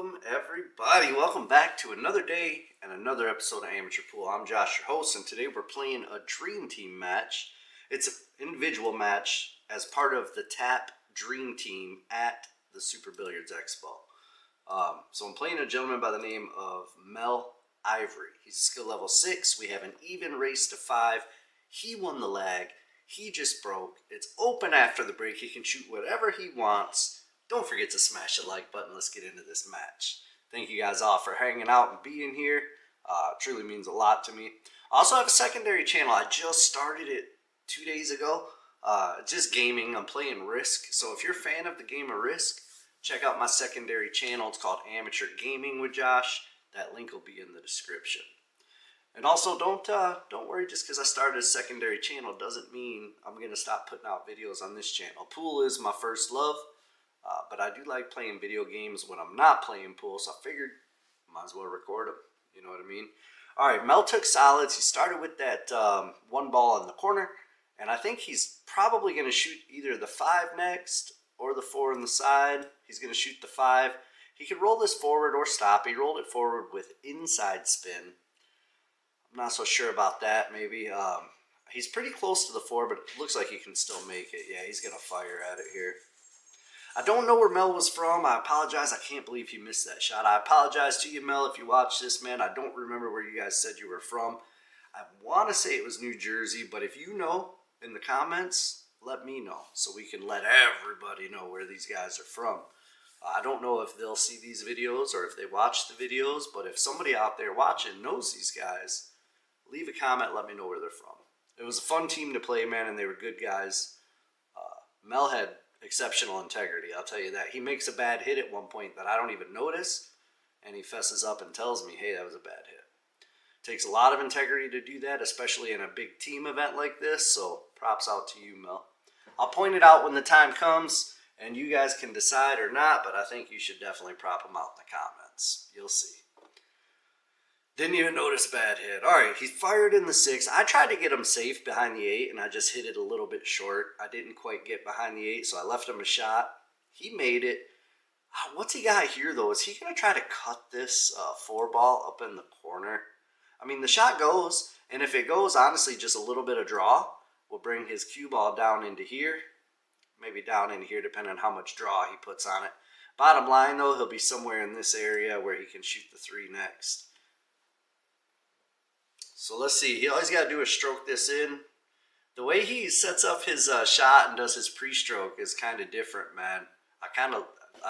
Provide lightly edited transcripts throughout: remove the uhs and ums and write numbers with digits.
Welcome everybody. Welcome back to another day and another episode of Amateur Pool. I'm Josh, your host, and today we're playing a Dream Team match. It's an individual match as part of the TAP Dream Team at the Super Billiards Expo. So I'm playing a gentleman by the name of Mel Ivory. He's skill level 6. We have an even race to 5. He won the lag. He just broke. It's open after the break. He can shoot whatever he wants. Don't forget to smash the like button. Let's get into this match. Thank you guys all for hanging out and being here. It truly means a lot to me. I also have a secondary channel. I just started it 2 days ago. Just gaming. I'm playing Risk. So if you're a fan of the game of Risk, check out my secondary channel. It's called Amateur Gaming with Josh. That link will be in the description. And also, don't worry, just because I started a secondary channel doesn't mean I'm going to stop putting out videos on this channel. Pool is my first love. But I do like playing video games when I'm not playing pool, so I figured I might as well record them. You know what I mean? All right, Mel took solids. He started with that one ball in the corner, and I think he's probably going to shoot either the 5 next or the 4 on the side. He's going to shoot the 5. He could roll this forward or stop. He rolled it forward with inside spin. I'm not so sure about that, maybe. He's pretty close to the 4, but it looks like he can still make it. Yeah, he's going to fire at it here. I don't know where Mel was from. I apologize. I can't believe he missed that shot. I apologize to you, Mel, if you watch this, man. I don't remember where you guys said you were from. I want to say it was New Jersey, but if you know in the comments, let me know so we can let everybody know where these guys are from. I don't know if they'll see these videos or if they watch the videos, but if somebody out there watching knows these guys, leave a comment, let me know where they're from. It was a fun team to play, man, and they were good guys. Mel had exceptional integrity, I'll tell you that. He makes a bad hit at one point that I don't even notice, and he fesses up and tells me, hey, that was a bad hit. Takes a lot of integrity to do that, especially in a big team event like this, so props out to you, Mel. I'll point it out when the time comes, and you guys can decide or not, but I think you should definitely prop him out in the comments. You'll see. Didn't even notice bad hit. All right, he fired in the 6. I tried to get him safe behind the 8, and I just hit it a little bit short. I didn't quite get behind the 8, so I left him a shot. He made it. What's he got here, though? Is he going to try to cut this 4 ball up in the corner? I mean, the shot goes, and if it goes, honestly, just a little bit of draw will bring his cue ball down into here. Maybe down in here, depending on how much draw he puts on it. Bottom line, though, he'll be somewhere in this area where he can shoot the 3 next. So let's see. All he's got to do is stroke this in. The way he sets up his shot and does his pre-stroke is kind of different, man. I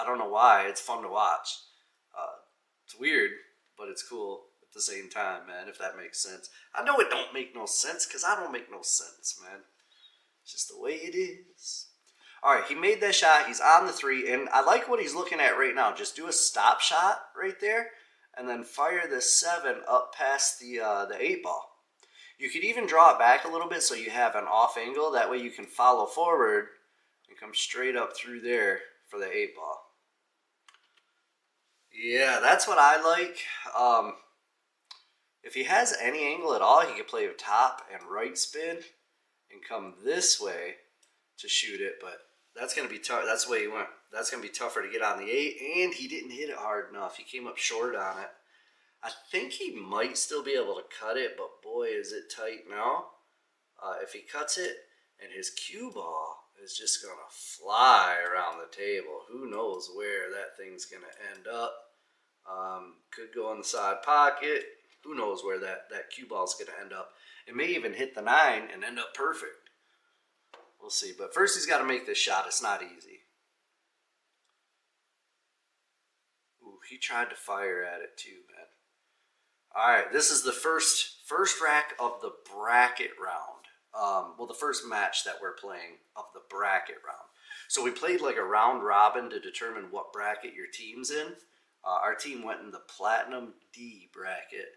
don't know why. It's fun to watch. It's weird, but it's cool at the same time, man, if that makes sense. I know it don't make no sense because I don't make no sense, man. It's just the way it is. All right, he made that shot. He's on the 3, and I like what he's looking at right now. Just do a stop shot right there. And then fire the 7 up past the 8 ball. You could even draw it back a little bit so you have an off angle. That way you can follow forward and come straight up through there for the 8 ball. Yeah, that's what I like. If he has any angle at all, he could play a top and right spin and come this way to shoot it. But that's going to be tough. That's the way he went. That's going to be tougher to get on the 8, and he didn't hit it hard enough. He came up short on it. I think he might still be able to cut it, but boy, is it tight now. If he cuts it, and his cue ball is just going to fly around the table. Who knows where that thing's going to end up. Could go in the side pocket. Who knows where that cue ball is going to end up. It may even hit the 9 and end up perfect. We'll see. But first he's got to make this shot. It's not easy. Ooh, he tried to fire at it too, man. All right, this is the first rack of the bracket round. Well, the first match that we're playing of the bracket round. So we played like a round robin to determine what bracket your team's in. Our team went in the Platinum D bracket,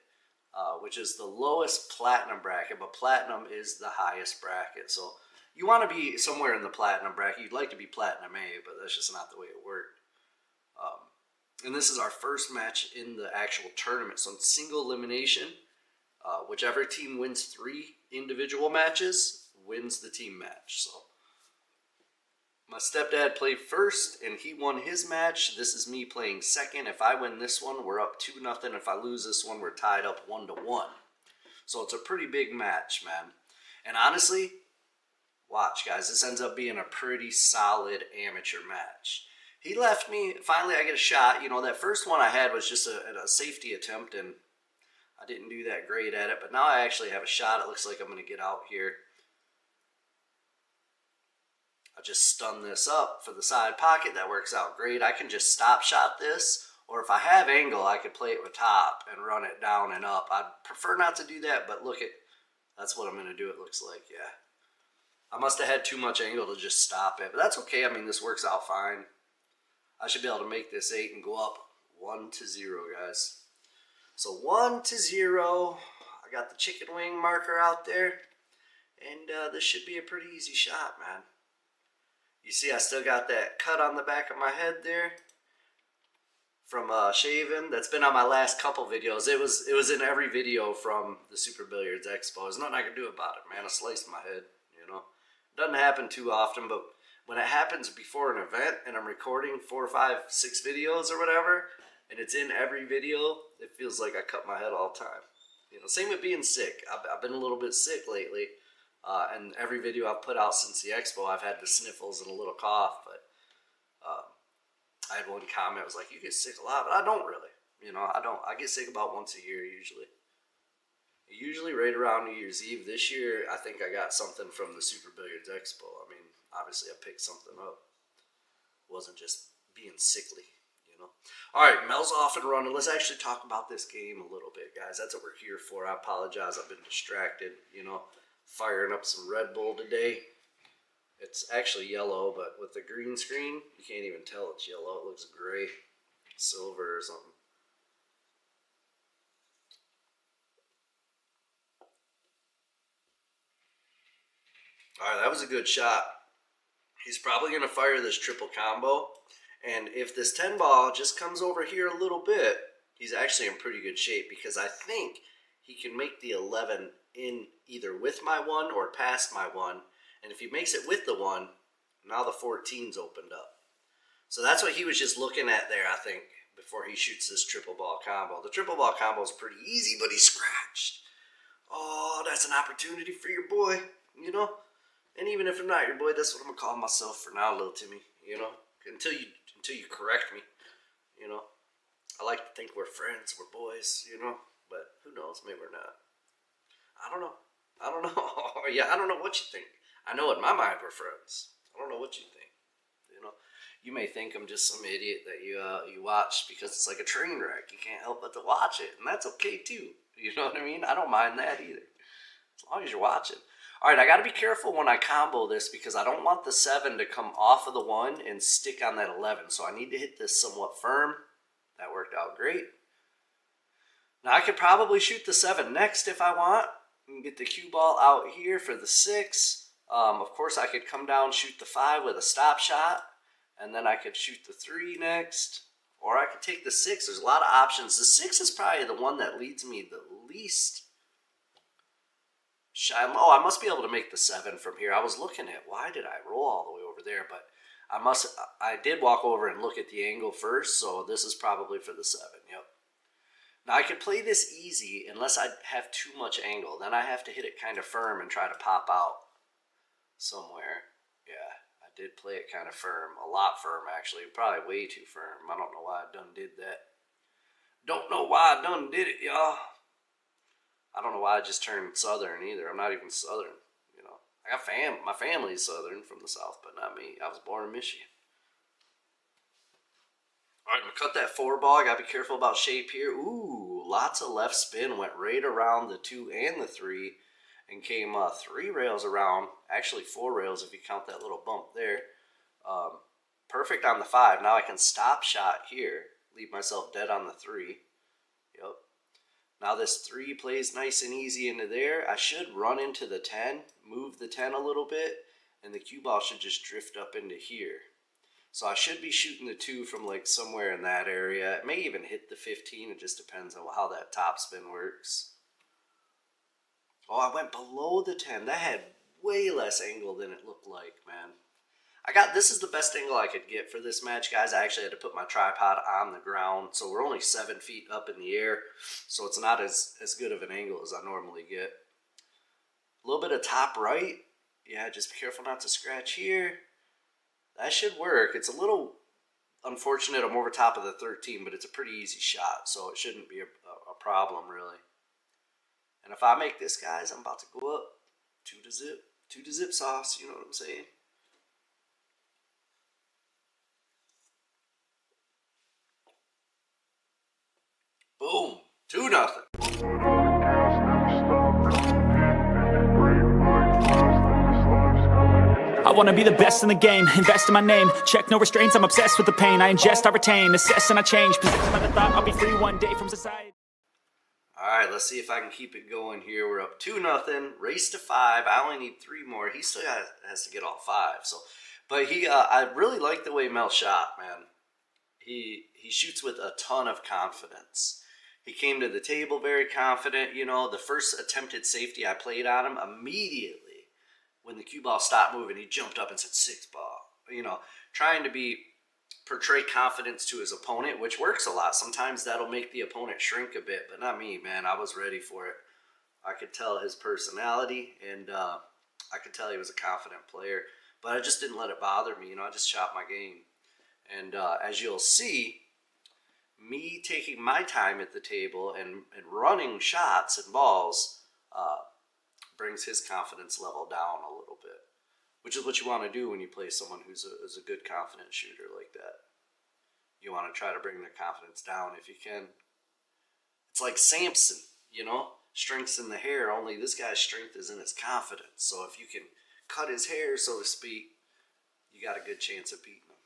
which is the lowest Platinum bracket, but Platinum is the highest bracket. So you want to be somewhere in the Platinum bracket. You'd like to be Platinum A, but that's just not the way it worked. And this is our first match in the actual tournament. So in single elimination, whichever team wins 3 individual matches wins the team match. So My stepdad played first, and he won his match. This is me playing second. If I win this one, we're up 2-0. If I lose this one, we're tied up 1-1. So it's a pretty big match, man. And honestly, watch, guys. This ends up being a pretty solid amateur match. He left me. Finally, I get a shot. You know, that first one I had was just a safety attempt, and I didn't do that great at it. But now I actually have a shot. It looks like I'm going to get out here. I just stun this up for the side pocket. That works out great. I can just stop shot this, or if I have angle, I could play it with top and run it down and up. I'd prefer not to do that, but look at, that's what I'm going to do, it looks like, yeah. I must have had too much angle to just stop it, but that's okay. I mean, this works out fine. I should be able to make this 8 and go up 1-0, guys. So 1-0. I got the chicken wing marker out there, and this should be a pretty easy shot, man. You see, I still got that cut on the back of my head there from shaving. That's been on my last couple videos. It was in every video from the Super Billiards Expo. There's nothing I can do about it, man. I sliced my head, you know. It doesn't happen too often, but when it happens before an event and I'm recording 4, 5, 6 videos or whatever, and it's in every video, it feels like I cut my head all the time. You know, same with being sick. I've been a little bit sick lately. And every video I've put out since the expo, I've had the sniffles and a little cough. But I had one comment, was like, you get sick a lot, but I don't really. You know, I don't. I get sick about once a year usually. Usually right around New Year's Eve. This year, I think I got something from the Super Billiards Expo. I mean, obviously I picked something up. It wasn't just being sickly, you know. All right, Mel's off and running. Let's actually talk about this game a little bit, guys. That's what we're here for. I apologize. I've been distracted, you know. Firing up some Red Bull today. It's actually yellow, but with the green screen, you can't even tell it's yellow. It looks gray, silver or something. All right, that was a good shot. He's probably going to fire this triple combo. And if this 10 ball just comes over here a little bit, he's actually in pretty good shape, because I think he can make the 11 in either with my 1 or past my 1. And if he makes it with the 1, now the 14's opened up. So that's what he was just looking at there, I think, before he shoots this triple ball combo. The triple ball combo is pretty easy, but he scratched. Oh, that's an opportunity for your boy, you know? And even if I'm not your boy, that's what I'm going to call myself for now, little Timmy, you know? Until you correct me, you know? I like to think we're friends, we're boys, you know? But who knows, maybe we're not. I don't know. Yeah, I don't know what you think. I know in my mind we're friends. I don't know what you think. You know, you may think I'm just some idiot that you watch because it's like a train wreck. You can't help but to watch it, and that's okay too. You know what I mean? I don't mind that either, as long as you're watching. All right, I got to be careful when I combo this, because I don't want the 7 to come off of the 1 and stick on that 11. So I need to hit this somewhat firm. That worked out great. Now I could probably shoot the 7 next if I want, and get the cue ball out here for the 6. Of course, I could come down, shoot the 5 with a stop shot, and then I could shoot the 3 next, or I could take the 6. There's a lot of options. The 6 is probably the one that leads me the least. Oh, I must be able to make the 7 from here. I was looking at, why did I roll all the way over there? But I did walk over and look at the angle first, so this is probably for the 7. Yep. Now I could play this easy unless I have too much angle. Then I have to hit it kind of firm and try to pop out somewhere. Yeah, I did play it kind of firm. A lot firm, actually. Probably way too firm. I don't know why I done did that. Don't know why I done did it, y'all. I don't know why I just turned Southern either. I'm not even Southern, you know. I got my family's Southern from the South, but not me. I was born in Michigan. All right, I'm going to cut that 4 ball. I got to be careful about shape here. Ooh, lots of left spin. Went right around the 2 and the 3 and came 3 rails around. Actually, 4 rails if you count that little bump there. Perfect on the 5. Now I can stop shot here. Leave myself dead on the 3. Yep. Now this 3 plays nice and easy into there. I should run into the 10, move the 10 a little bit, and the cue ball should just drift up into here. So I should be shooting the 2 from like somewhere in that area. It may even hit the 15. It just depends on how that top spin works. Oh, I went below the 10. That had way less angle than it looked like, man. This is the best angle I could get for this match, guys. I actually had to put my tripod on the ground, so we're only 7 feet up in the air, so it's not as good of an angle as I normally get. A little bit of top right. Yeah, just be careful not to scratch here. That should work. It's a little unfortunate I'm over top of the 13, but it's a pretty easy shot, so it shouldn't be a problem, really. And if I make this, guys, I'm about to go up 2 to zip. 2 to zip sauce, you know what I'm saying? Boom. 2-0. I wanna be the best in the game, invest in my name. Check no restraints, I'm obsessed with the pain. I ingest, I retain, assess and I change. Possessed by the thought I'll be free one day from society. Alright, let's see if I can keep it going here. We're up 2-0, race to 5. I only need 3 more. He still has to get all 5. But I really like the way Mel shot, man. He shoots with a ton of confidence. He came to the table very confident. You know, the first attempted safety I played on him, immediately when the cue ball stopped moving, he jumped up and said 6 ball. You know, trying to portray confidence to his opponent, which works a lot. Sometimes that'll make the opponent shrink a bit, but not me, man. I was ready for it. I could tell his personality, and I could tell he was a confident player, but I just didn't let it bother me. You know, I just shot my game. And as you'll see, me taking my time at the table and running shots and balls brings his confidence level down a little bit, which is what you want to do when you play someone who's a good confident shooter like that. You want to try to bring their confidence down if you can. It's like Samson, you know, strength's in the hair, only this guy's strength is in his confidence. So if you can cut his hair, so to speak, you got a good chance of beating him.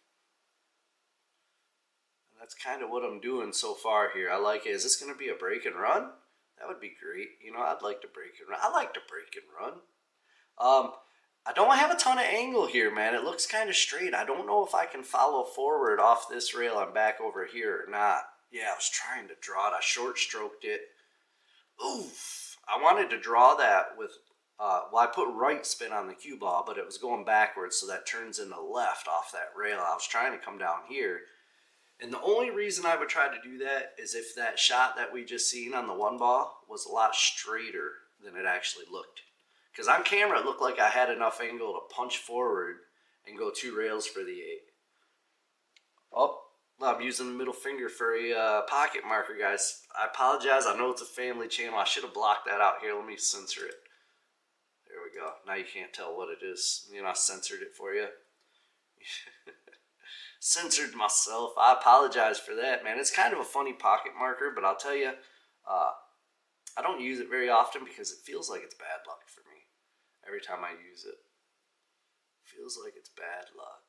And that's kind of what I'm doing so far here. I like it. Is this going to be a break and run? That would be great. You know, I'd like to break and run. I like to break and run. I don't have a ton of angle here, man. It looks kind of straight. I don't know if I can follow forward off this rail and back over here or not. Yeah, I was trying to draw it. I short stroked it. Oof. I wanted to draw that with, well, I put right spin on the cue ball, but it was going backwards, so that turns into left off that rail. I was trying to come down here. And the only reason I would try to do that is if that shot that we just seen on the 1 ball was a lot straighter than it actually looked. Because on camera, it looked like I had enough angle to punch forward and go 2 rails for the 8. Oh, I'm using the middle finger for a pocket marker, guys. I apologize. I know it's a family channel. I should have blocked that out here. Let me censor it. There we go. Now you can't tell what it is. You know, I censored it for you. Censored myself. I apologize for that, man. It's kind of a funny pocket marker, but I'll tell you, I don't use it very often because it feels like it's bad luck for me. Every time I use it, feels like it's bad luck.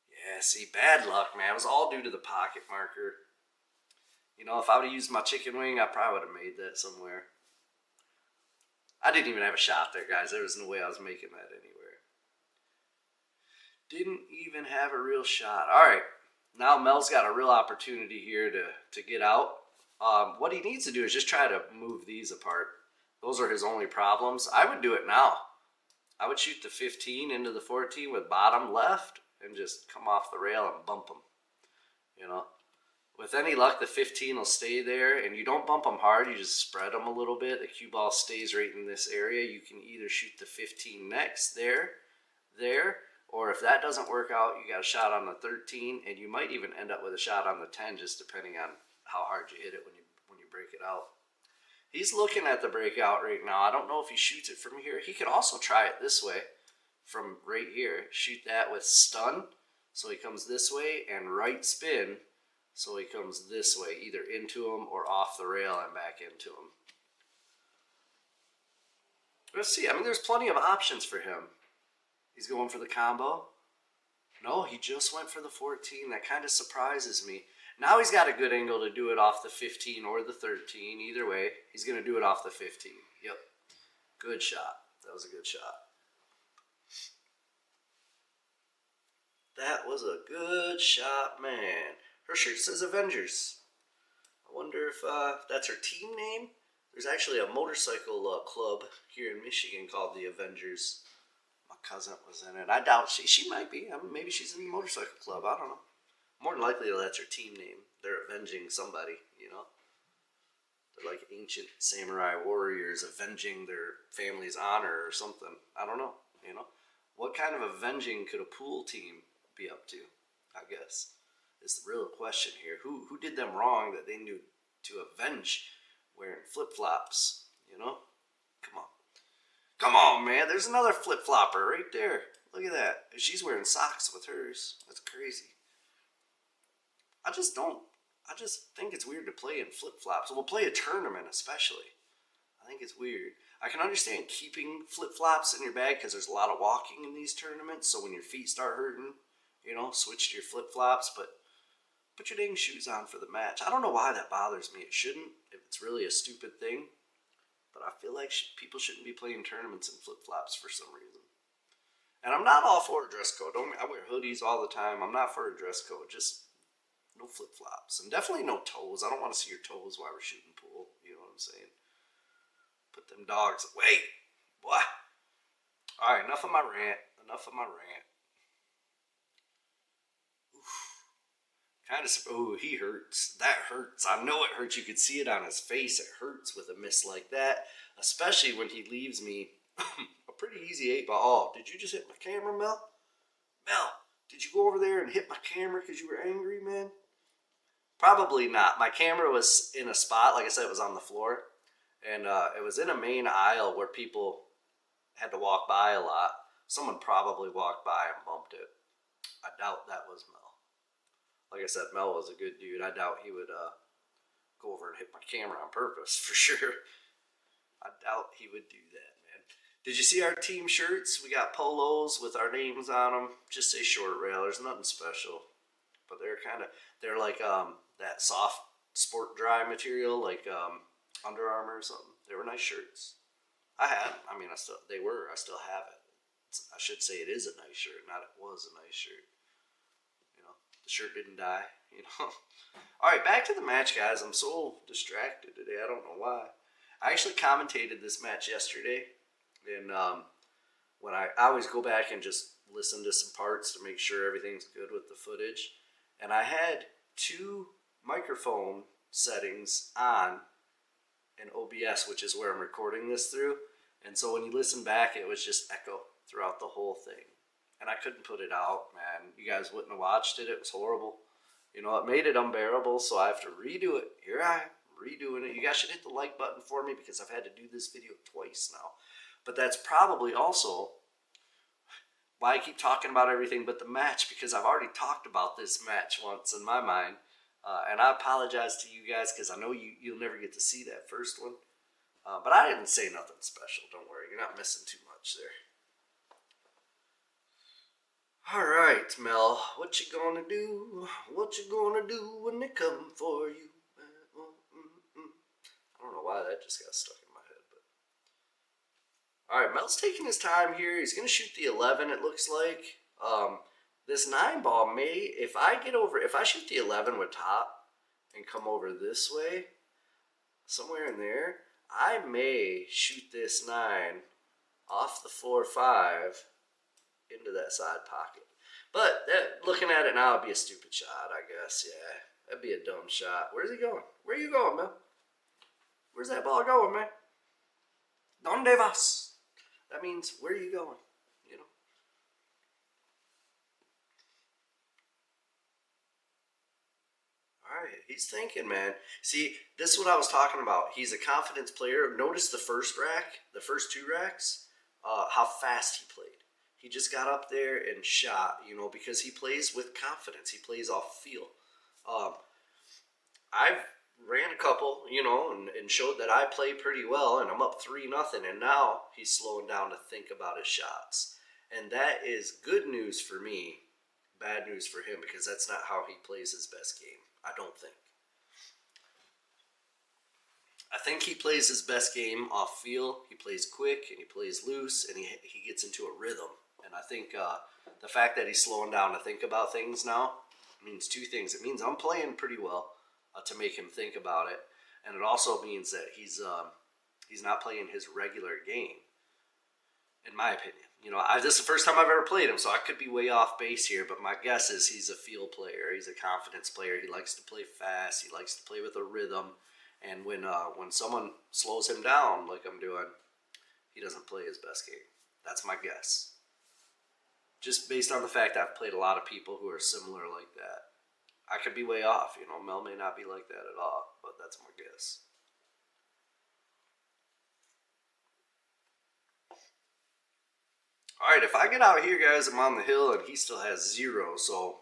Yeah, see, bad luck, man. It was all due to the pocket marker. You know, if I would have used my chicken wing, I probably would have made that somewhere. I didn't even have a shot there, guys. There was no way I was making that anywhere. Didn't even have a real shot. All right, now Mel's got a real opportunity here to get out. What he needs to do is just try to move these apart. Those are his only problems. I would do it now. I would shoot the 15 into the 14 with bottom left and just come off the rail and bump them. You know, with any luck, the 15 will stay there, and you don't bump them hard. You just spread them a little bit. The cue ball stays right in this area. You can either shoot the 15 next there, or if that doesn't work out, you got a shot on the 13, and you might even end up with a shot on the 10, just depending on how hard you hit it when you break it out. He's looking at the breakout right now. I don't know if he shoots it from here. He could also try it this way, from right here. Shoot that with stun, so he comes this way, and right spin, so he comes this way, either into him or off the rail and back into him. Let's see. I mean, there's plenty of options for him. He's going for the combo. No, he just went for the 14. That kind of surprises me. Now he's got a good angle to do it off the 15 or the 13. Either way, he's going to do it off the 15. Yep. Good shot. That was a good shot. That was a good shot, man. Her shirt says Avengers. I wonder if that's her team name. There's actually a motorcycle club here in Michigan called the Avengers. My cousin was in it. I doubt she might be. I mean, maybe she's in the motorcycle club. I don't know. More than likely, that's her team name. They're avenging somebody, you know. They're like ancient samurai warriors avenging their family's honor or something. I don't know, you know. What kind of avenging could a pool team be up to, I guess, is the real question here. Who did them wrong that they knew to avenge wearing flip-flops, you know? Come on. Come on, man. There's another flip-flopper right there. Look at that. She's wearing socks with hers. That's crazy. I just think it's weird to play in flip-flops. We'll play a tournament especially. I think it's weird. I can understand keeping flip-flops in your bag because there's a lot of walking in these tournaments. So when your feet start hurting, you know, switch to your flip-flops. But put your dang shoes on for the match. I don't know why that bothers me. It shouldn't, if it's really a stupid thing. But I feel like people shouldn't be playing tournaments in flip-flops for some reason. And I'm not all for a dress code. I wear hoodies all the time. I'm not for a dress code. Just no flip-flops. And definitely no toes. I don't want to see your toes while we're shooting pool. You know what I'm saying? Put them dogs away. What? All right, enough of my rant. Kind of, oh, he hurts. That hurts. I know it hurts. You could see it on his face. It hurts with a miss like that, especially when he leaves me a pretty easy 8-ball. Oh, did you just hit my camera, Mel? Mel, did you go over there and hit my camera because you were angry, man? Probably not. My camera was in a spot, like I said, it was on the floor. And it was in a main aisle where people had to walk by a lot. Someone probably walked by and bumped it. I doubt that was Mel. Like I said, Mel was a good dude. I doubt he would go over and hit my camera on purpose, for sure. I doubt he would do that, man. Did you see our team shirts? We got polos with our names on them. Just say Short Rail. There's nothing special. But they're like that soft sport dry material, like Under Armour or something. They were nice shirts. I still have it. I should say it is a nice shirt, not it was a nice shirt. The shirt didn't die, you know. All right, back to the match, guys. I'm so distracted today. I don't know why. I actually commentated this match yesterday, and when I always go back and just listen to some parts to make sure everything's good with the footage, and I had 2 microphone settings on in OBS, which is where I'm recording this through, and so when you listen back, it was just echo throughout the whole thing. And I couldn't put it out, man. You guys wouldn't have watched it. It was horrible. You know, it made it unbearable, so I have to redo it. Here I am, redoing it. You guys should hit the like button for me because I've had to do this video twice now. But that's probably also why I keep talking about everything but the match, because I've already talked about this match once in my mind. And I apologize to you guys because I know you'll never get to see that first one. But I didn't say nothing special. Don't worry. You're not missing too much there. All right, Mel, what you gonna do? What you gonna do when they come for you? I don't know why that just got stuck in my head, but all right, Mel's taking his time here. He's gonna shoot the 11. It looks like this 9-ball may, if I shoot the 11 with top and come over this way, somewhere in there, I may shoot this 9 off the 4-5. Into that side pocket. But looking at it now, it'd be a stupid shot, I guess. Yeah, that'd be a dumb shot. Where's he going? Where are you going, man? Where's that ball going, man? Donde vas? That means, where are you going? You know? All right, he's thinking, man. See, this is what I was talking about. He's a confidence player. Notice the first rack, the first 2 racks, how fast he played. He just got up there and shot, you know, because he plays with confidence. He plays off feel. I've ran a couple, you know, and showed that I play pretty well, and I'm up 3-0, and now he's slowing down to think about his shots. And that is good news for me, bad news for him, because that's not how he plays his best game, I don't think. I think he plays his best game off feel. He plays quick, and he plays loose, and he gets into a rhythm. And I think the fact that he's slowing down to think about things now means 2 things. It means I'm playing pretty well to make him think about it, and it also means that he's not playing his regular game. in my opinion. This is the first time I've ever played him, so I could be way off base here, but my guess is he's a feel player. He's a confidence player. He likes to play fast. He likes to play with a rhythm. And when someone slows him down like I'm doing, he doesn't play his best game. That's my guess. Just based on the fact I've played a lot of people who are similar like that. I could be way off. Mel may not be like that at all, but that's my guess. Alright, if I get out here, guys, I'm on the hill, and he still has 0, so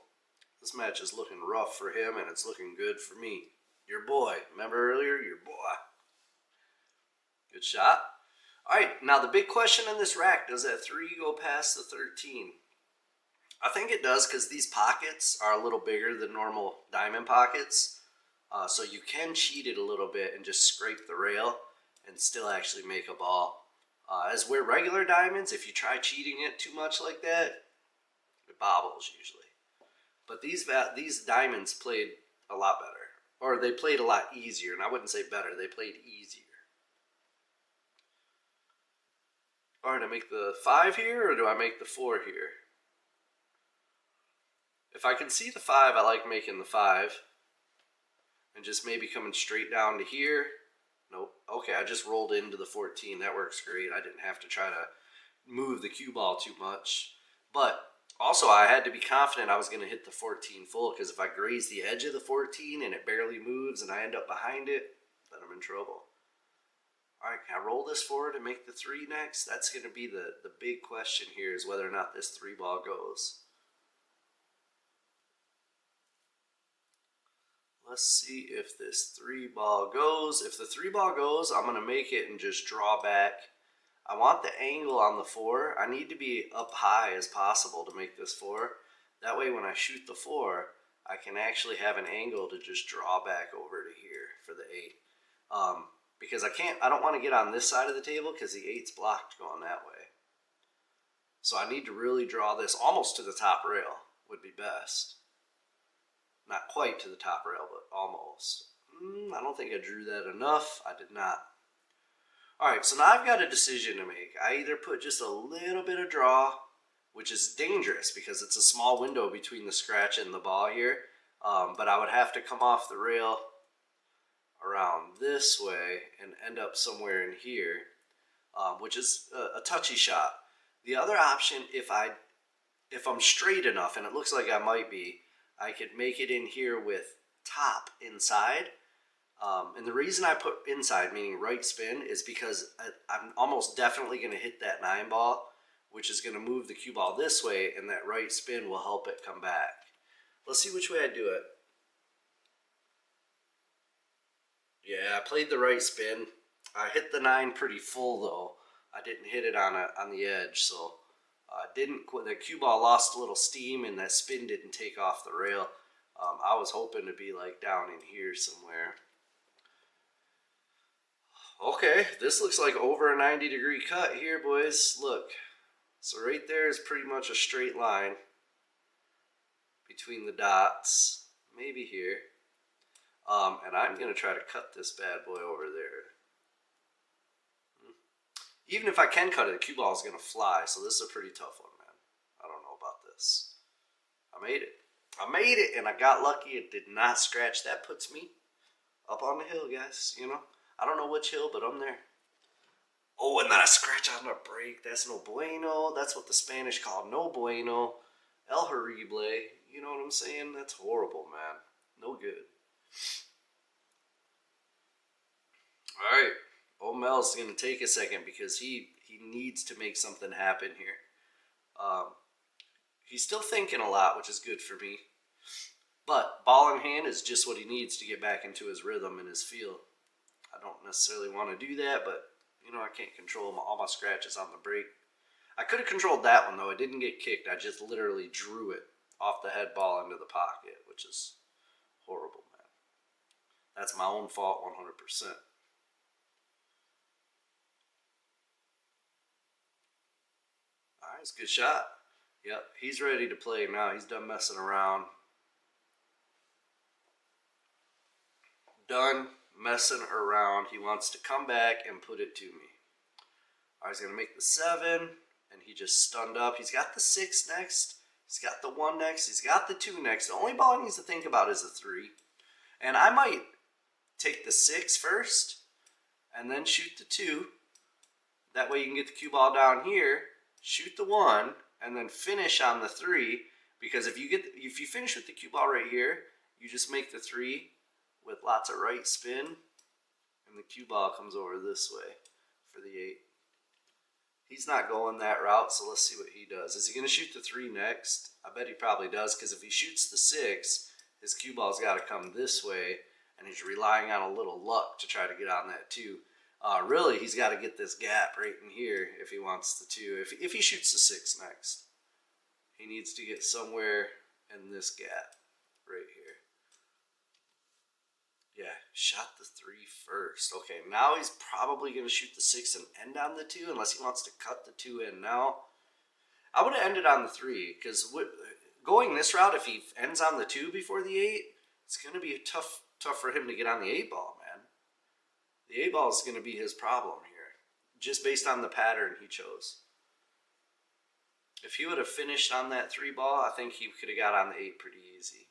this match is looking rough for him, and it's looking good for me. Your boy. Remember earlier? Your boy. Good shot. Alright, now the big question in this rack, does that 3 go past the 13? I think it does, because these pockets are a little bigger than normal diamond pockets, so you can cheat it a little bit and just scrape the rail and still actually make a ball. As we're regular diamonds, if you try cheating it too much like that, it bobbles usually. But these diamonds played a lot better. Or they played a lot easier, and I wouldn't say better, they played easier. Alright, I make the 5 here, or do I make the 4 here? If I can see the 5, I like making the 5. And just maybe coming straight down to here. Nope. Okay, I just rolled into the 14. That works great. I didn't have to try to move the cue ball too much. But also, I had to be confident I was going to hit the 14 full, because if I graze the edge of the 14 and it barely moves and I end up behind it, then I'm in trouble. All right, can I roll this forward and make the 3 next? That's going to be the big question here, is whether or not this 3 ball goes. Let's see if this 3 ball goes. If the 3 ball goes, I'm going to make it and just draw back. I want the angle on the 4. I need to be up high as possible to make this 4. That way when I shoot the 4, I can actually have an angle to just draw back over to here for the 8. Because I don't want to get on this side of the table because the 8's blocked going that way. So I need to really draw this almost to the top rail would be best. Not quite to the top rail, but almost. I don't think I drew that enough. I did not. Alright, so now I've got a decision to make. I either put just a little bit of draw, which is dangerous because it's a small window between the scratch and the ball here. But I would have to come off the rail around this way and end up somewhere in here, which is a touchy shot. The other option, if I'm straight enough, and it looks like I might be, I could make it in here with top inside. And the reason I put inside, meaning right spin, is because I'm almost definitely going to hit that 9 ball, which is going to move the cue ball this way, and that right spin will help it come back. Let's see which way I do it. Yeah, I played the right spin. I hit the 9 pretty full, though. I didn't hit it on the edge, so the cue ball lost a little steam, and that spin didn't take off the rail. I was hoping to be like down in here somewhere. Okay, this looks like over a 90-degree cut here, boys. Look, so right there is pretty much a straight line between the dots, maybe here. And I'm going to try to cut this bad boy over there. Even if I can cut it, the cue ball is going to fly, so this is a pretty tough one, man. I don't know about this. I made it. I made it, and I got lucky. It did not scratch. That puts me up on the hill, guys, you know. I don't know which hill, but I'm there. Oh, and then I scratch on the brake. That's no bueno. That's what the Spanish call no bueno. El horrible. You know what I'm saying? That's horrible, man. No good. All right. Old Mel's going to take a second because he needs to make something happen here. He's still thinking a lot, which is good for me. But ball in hand is just what he needs to get back into his rhythm and his feel. I don't necessarily want to do that, but, you know, I can't control all my scratches on the brake. I could have controlled that one, though. It didn't get kicked. I just literally drew it off the head ball into the pocket, which is horrible, man. That's my own fault 100%. All right, it's a good shot. Yep, he's ready to play now. He's done messing around. Done messing around. He wants to come back and put it to me. All right, he's going to make the 7. and he just stunned up. He's got the 6 next. He's got the 1 next. He's got the 2 next. The only ball he needs to think about is the 3. And I might take the 6 first and then shoot the 2. That way you can get the cue ball down here, shoot the 1, and then finish on the 3. Because if you finish with the cue ball right here, you just make the 3 with lots of right spin, and the cue ball comes over this way for the 8. He's not going that route, so let's see what he does. Is he going to shoot the 3 next? I bet he probably does, because if he shoots the 6, his cue ball's got to come this way, and he's relying on a little luck to try to get on that 2. Really, he's got to get this gap right in here if he wants the 2. If he shoots the 6 next, he needs to get somewhere in this gap right here. Yeah, shot the 3 first. Okay, now he's probably going to shoot the 6 and end on the 2, unless he wants to cut the 2 in now. I would have ended on the 3, because going this route, if he ends on the 2 before the 8, it's going to be tough for him to get on the 8 ball, man. The 8 ball is going to be his problem here, just based on the pattern he chose. If he would have finished on that 3 ball, I think he could have got on the 8 pretty easy.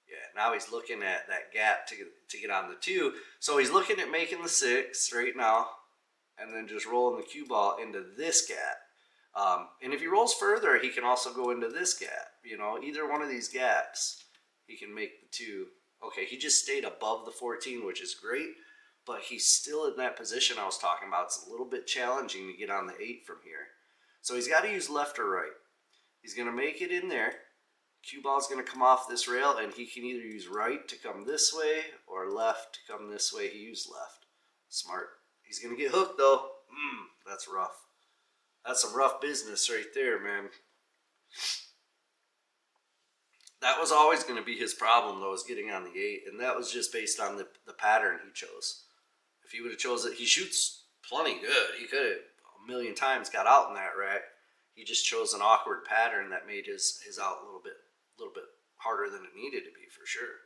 Yeah, now he's looking at that gap to get on the 2. So he's looking at making the 6 right now, and then just rolling the cue ball into this gap. And if he rolls further, he can also go into this gap. You know, either one of these gaps, he can make the 2. Okay, he just stayed above the 14, which is great, but he's still in that position I was talking about. It's a little bit challenging to get on the 8 from here. So he's got to use left or right. He's going to make it in there. Cue ball's going to come off this rail, and he can either use right to come this way or left to come this way. He used left. Smart. He's going to get hooked, though. That's rough. That's some rough business right there, man. That was always going to be his problem, though, is getting on the 8, and that was just based on the pattern he chose. If he would have chosen it, he shoots plenty good. He could have a million times got out in that rack. He just chose an awkward pattern that made his out a little bit harder than it needed to be, for sure.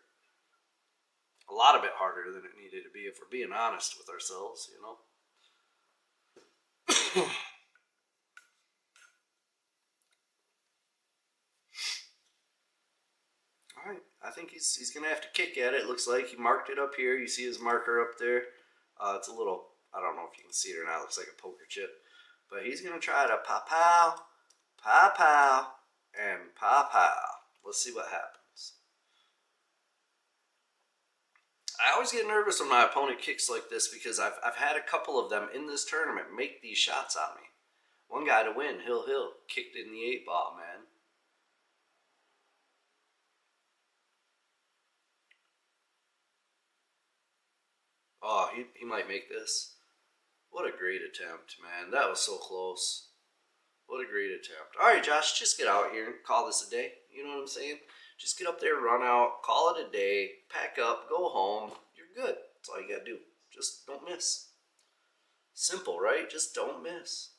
A lot of it harder than it needed to be, if we're being honest with ourselves, you know. All right, I think he's gonna have to kick at it. It looks like he marked it up here. You see his marker up there. It's a little, I don't know if you can see it or not. It looks like a poker chip. But he's gonna try to pow, and pow. Let's see what happens. I always get nervous when my opponent kicks like this, because I've had a couple of them in this tournament make these shots on me. One guy to win, Hill, kicked in the 8 ball, man. Oh, he might make this. What a great attempt, man. That was so close. What a great attempt. All right, Josh, just get out here and call this a day. You know what I'm saying? Just get up there, run out, call it a day, pack up, go home. You're good. That's all you got to do. Just don't miss. Simple, right? Just don't miss.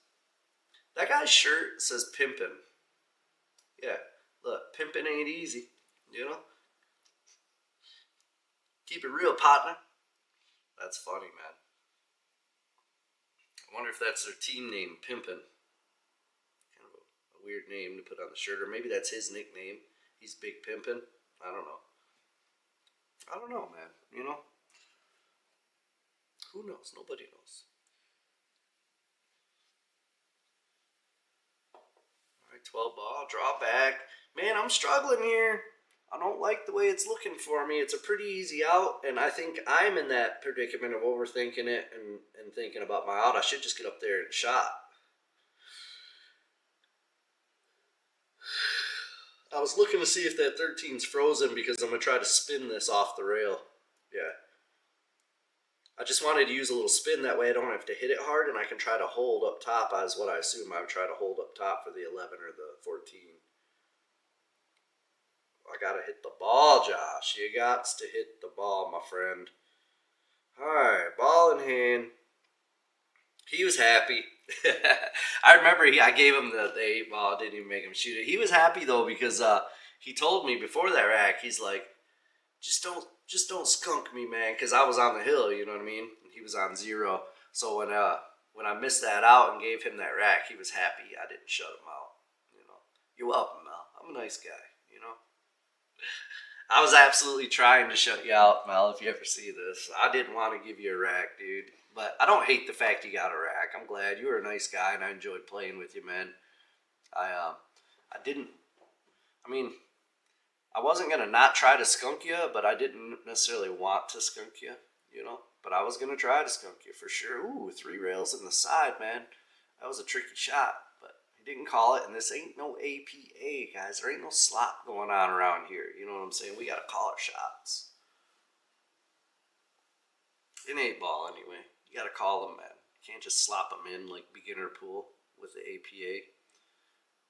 That guy's shirt says pimpin'. Yeah, look, pimpin' ain't easy, you know? Keep it real, partner. That's funny, man. I wonder if that's their team name, Pimpin'. Kind of a weird name to put on the shirt, or maybe that's his nickname. He's Big Pimpin'. I don't know, man. You know? Who knows? Nobody knows. All right, 12 ball, draw back. Man, I'm struggling here. I don't like the way it's looking for me. It's a pretty easy out, and I think I'm in that predicament of overthinking it and thinking about my out. I should just get up there and shot. I was looking to see if that 13's frozen, because I'm going to try to spin this off the rail. Yeah. I just wanted to use a little spin. That way I don't have to hit it hard, and I can try to hold up top, as what I assume I would try to hold up top for the 11 or the 14. I gotta hit the ball, Josh. You got to hit the ball, my friend. Alright, ball in hand. He was happy. I remember I gave him the 8 ball, didn't even make him shoot it. He was happy though, because he told me before that rack, he's like, just don't skunk me, man, because I was on the hill, you know what I mean? He was on 0. So when when I missed that out and gave him that rack, he was happy I didn't shut him out. You're welcome, Mel. I'm a nice guy. I was absolutely trying to shut you out, Mel, if you ever see this. I didn't want to give you a rack, dude. But I don't hate the fact you got a rack. I'm glad. You were a nice guy, and I enjoyed playing with you, man. I didn't, I mean, I wasn't going to not try to skunk you, but I didn't necessarily want to skunk you, But I was going to try to skunk you for sure. Ooh, 3 rails in the side, man. That was a tricky shot, but he didn't call it, and this ain't no APA, guys. There ain't no slop going on around here. You know what I'm saying? We got to call our shots. In 8-ball, anyway. You got to call them, man. You can't just slop them in like beginner pool with the APA.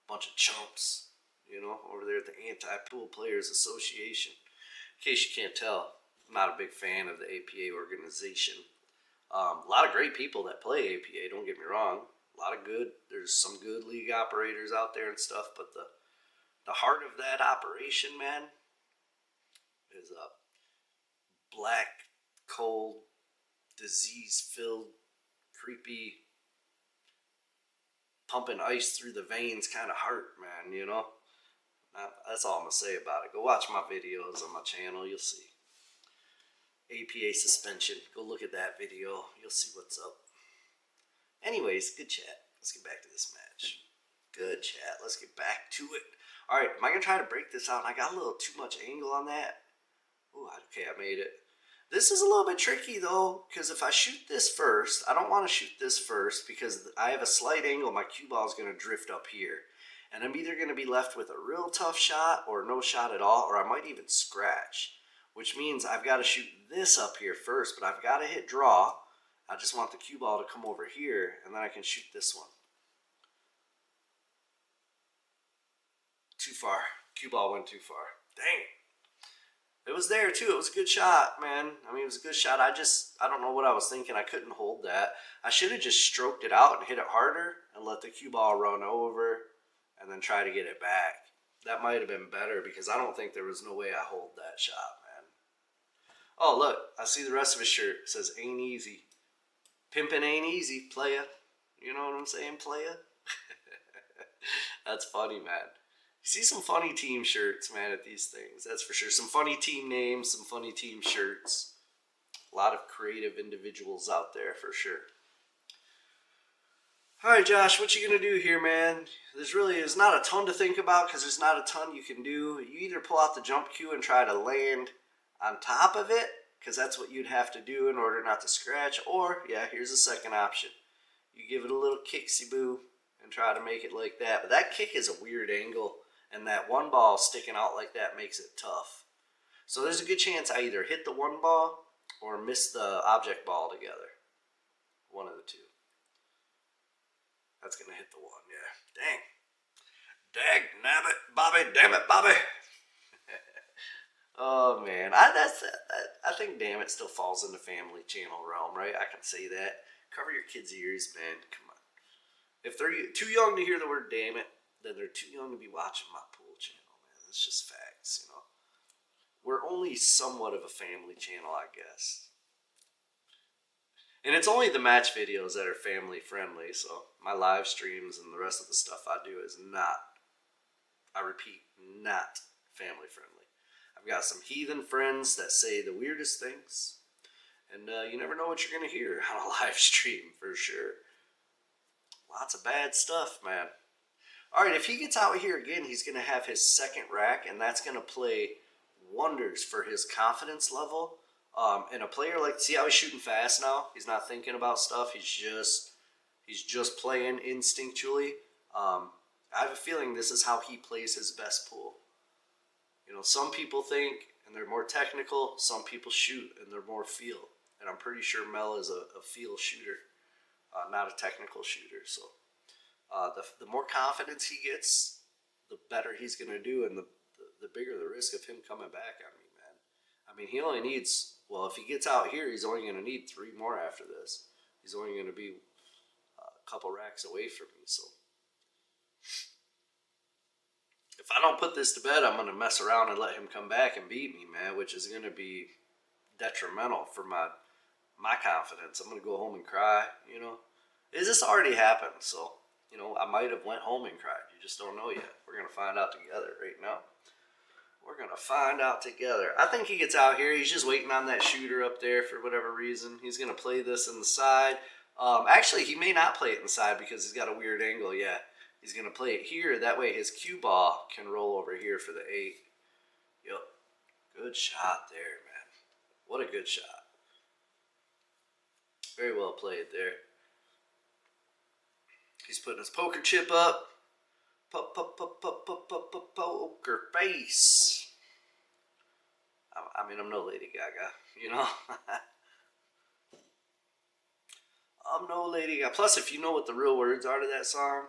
Bunch of chumps, over there at the Anti-Pool Players Association. In case you can't tell, I'm not a big fan of the APA organization. A lot of great people that play APA, don't get me wrong. There's some good league operators out there and stuff, but the heart of that operation, man, is a black, cold, disease-filled, creepy, pumping ice through the veins kind of heart, man, That's all I'm going to say about it. Go watch my videos on my channel. You'll see. APA suspension. Go look at that video. You'll see what's up. Anyways, good chat. Let's get back to this match. Good chat. Let's get back to it. All right, am I going to try to break this out? I got a little too much angle on that. Ooh, okay, I made it. This is a little bit tricky, though, because if I shoot this first, I don't want to shoot this first because I have a slight angle. My cue ball is going to drift up here. And I'm either going to be left with a real tough shot or no shot at all, or I might even scratch, which means I've got to shoot this up here first, but I've got to hit draw. I just want the cue ball to come over here, and then I can shoot this one. Too far. Cue ball went too far. Dang. It was there, too. It was a good shot, man. I mean, it was a good shot. I don't know what I was thinking. I couldn't hold that. I should have just stroked it out and hit it harder and let the cue ball run over and then try to get it back. That might have been better because I don't think there was no way I hold that shot, man. Oh, look. I see the rest of his shirt. It says, ain't easy. Pimpin' ain't easy, playa. You know what I'm saying, playa? That's funny, man. You see some funny team shirts, man, at these things. That's for sure. Some funny team names, some funny team shirts. A lot of creative individuals out there, for sure. All right, Josh, what you going to do here, man? There's not a ton to think about because there's not a ton you can do. You either pull out the jump cue and try to land on top of it, because that's what you'd have to do in order not to scratch. Or, yeah, here's the second option. You give it a little kicksy-boo and try to make it like that. But that kick is a weird angle, and that one ball sticking out like that makes it tough. So there's a good chance I either hit the one ball or miss the object ball together. One of the two. That's going to hit the one, yeah. Dang. Dag nabbit, Bobby, damn it, Bobby. Oh, man. I think damn it still falls in the family channel realm, right? I can say that. Cover your kids' ears, man. Come on. If they're too young to hear the word damn it, then they're too young to be watching my pool channel, man. That's just facts, We're only somewhat of a family channel, I guess. And it's only the match videos that are family friendly, so my live streams and the rest of the stuff I do is not, I repeat, not family friendly. I've got some heathen friends that say the weirdest things, and you never know what you're going to hear on a live stream, for sure. Lots of bad stuff, man. All right, if he gets out here again, he's going to have his second rack, and that's going to play wonders for his confidence level. And a player see how he's shooting fast now? He's not thinking about stuff. He's just playing instinctually. I have a feeling this is how he plays his best pool. Some people think, and they're more technical. Some people shoot, and they're more feel. And I'm pretty sure Mel is a feel shooter, not a technical shooter. So the more confidence he gets, the better he's going to do, and the bigger the risk of him coming back on me, man. I mean, he only needs, if he gets out here, he's only going to need 3 more after this. He's only going to be a couple racks away from me, so. If I don't put this to bed, I'm going to mess around and let him come back and beat me, man, which is going to be detrimental for my confidence. I'm going to go home and cry, This already happened, so, you know, I might have went home and cried. You just don't know yet. We're going to find out together right now. We're going to find out together. I think he gets out here. He's just waiting on that shooter up there for whatever reason. He's going to play this in the side. Actually, he may not play it inside because he's got a weird angle. Yeah, he's going to play it here. That way his cue ball can roll over here for the 8. Yep. Good shot there, man. What a good shot. Very well played there. He's putting his poker chip up. Poker face. I mean, I'm no Lady Gaga, you know? I'm no Lady Gaga. Plus, if you know what the real words are to that song,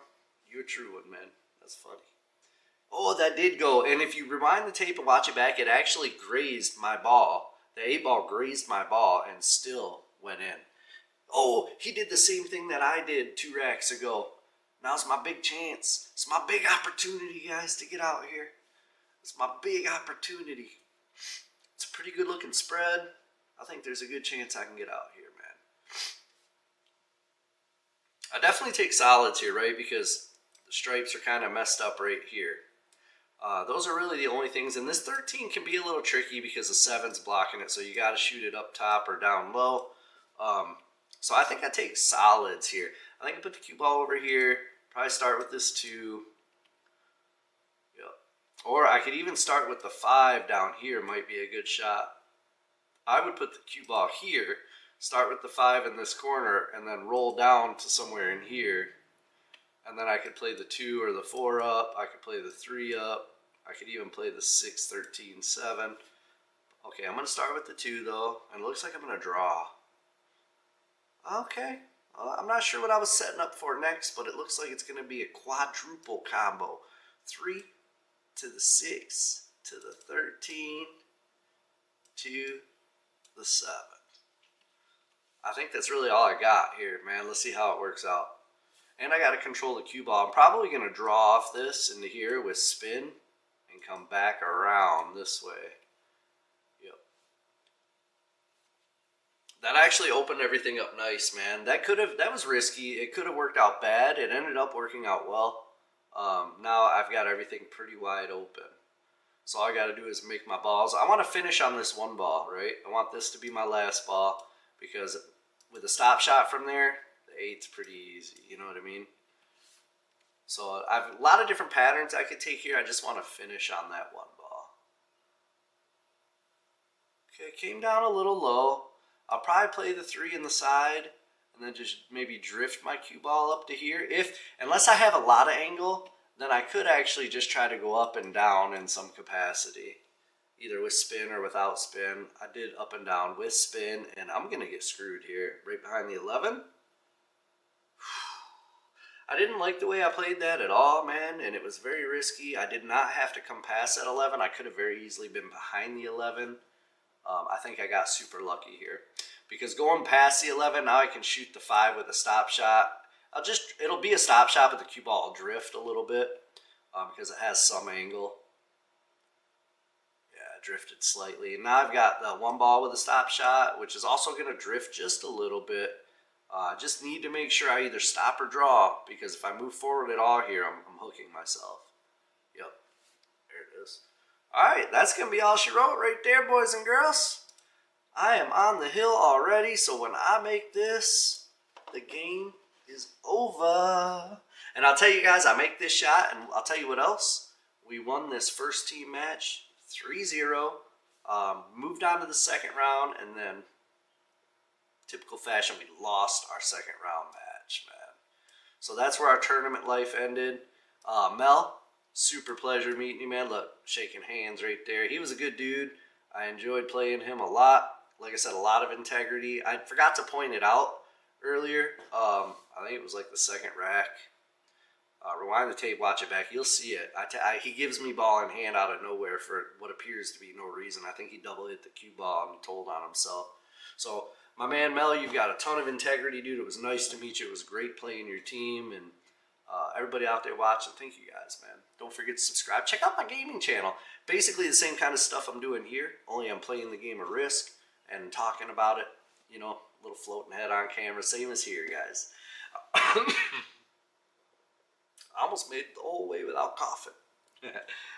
you're a true one, man. That's funny. Oh, that did go. And if you rewind the tape and watch it back, it actually grazed my ball. The 8 ball grazed my ball and still went in. Oh, he did the same thing that I did 2 racks ago. Now's my big chance. It's my big opportunity, guys, to get out here. It's my big opportunity. It's a pretty good looking spread. I think there's a good chance I can get out here, man. I definitely take solids here, right? Because the stripes are kind of messed up right here. Those are really the only things. And this 13 can be a little tricky because the 7's blocking it. So you got to shoot it up top or down low. So I think I take solids here. I think I put the cue ball over here. Probably start with this 2. Yep. Or I could even start with the 5 down here. Might be a good shot. I would put the cue ball here. Start with the 5 in this corner. And then roll down to somewhere in here. And then I could play the 2 or the 4 up. I could play the 3 up. I could even play the 6, 13, 7. Okay, I'm going to start with the 2 though. And it looks like I'm going to draw. Okay. I'm not sure what I was setting up for next, but it looks like it's going to be a quadruple combo. 3 to the 6 to the 13 to the 7. I think that's really all I got here, man. Let's see how it works out. And I got to control the cue ball. I'm probably going to draw off this into here with spin and come back around this way. Yep. That actually opened everything up nice, man. That was risky. It could have worked out bad. It ended up working out well. Now I've got everything pretty wide open. So all I got to do is make my balls. I want to finish on this 1 ball, right? I want this to be my last ball because with a stop shot from there, the 8's pretty easy. You know what I mean? So I have a lot of different patterns I could take here. I just want to finish on that 1 ball. Okay, came down a little low. I'll probably play the 3 in the side and then just maybe drift my cue ball up to here. Unless I have a lot of angle, then I could actually just try to go up and down in some capacity, either with spin or without spin. I did up and down with spin, and I'm going to get screwed here right behind the 11. I didn't like the way I played that at all, man, and it was very risky. I did not have to come past that 11. I could have very easily been behind the 11. I think I got super lucky here because going past the 11, now I can shoot the 5 with a stop shot. It'll be a stop shot, but the cue ball will drift a little bit because it has some angle. Yeah, it drifted slightly. And now I've got the 1 ball with a stop shot, which is also going to drift just a little bit. I just need to make sure I either stop or draw because if I move forward at all here, I'm hooking myself. Yep, there it is. All right, that's going to be all she wrote right there, boys and girls. I am on the hill already, so when I make this, the game is over. And I'll tell you guys, I make this shot, and I'll tell you what else. We won this first team match 3-0, moved on to the second round, and then typical fashion, we lost our second round match, man. So that's where our tournament life ended. Mel, super pleasure meeting you, man. Look, shaking hands right there. He was a good dude. I enjoyed playing him a lot. Like I said, a lot of integrity. I forgot to point it out earlier. I think it was like the second rack. Rewind the tape, watch it back. You'll see it. He gives me ball in hand out of nowhere for what appears to be no reason. I think he double hit the cue ball and told on himself. So, my man Mel, you've got a ton of integrity, dude. It was nice to meet you. It was great playing your team. And everybody out there watching, thank you guys, man. Don't forget to subscribe. Check out my gaming channel. Basically the same kind of stuff I'm doing here, only I'm playing the game of Risk and talking about it. You know, a little floating head on camera. Same as here, guys. I almost made it the whole way without coughing.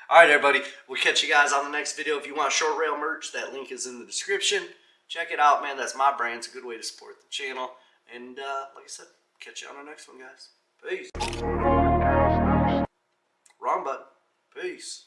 All right, everybody. We'll catch you guys on the next video. If you want short rail merch, that link is in the description. Check it out, man. That's my brand. It's a good way to support the channel. And like I said, catch you on the next one, guys. Peace. Wrong button. Peace.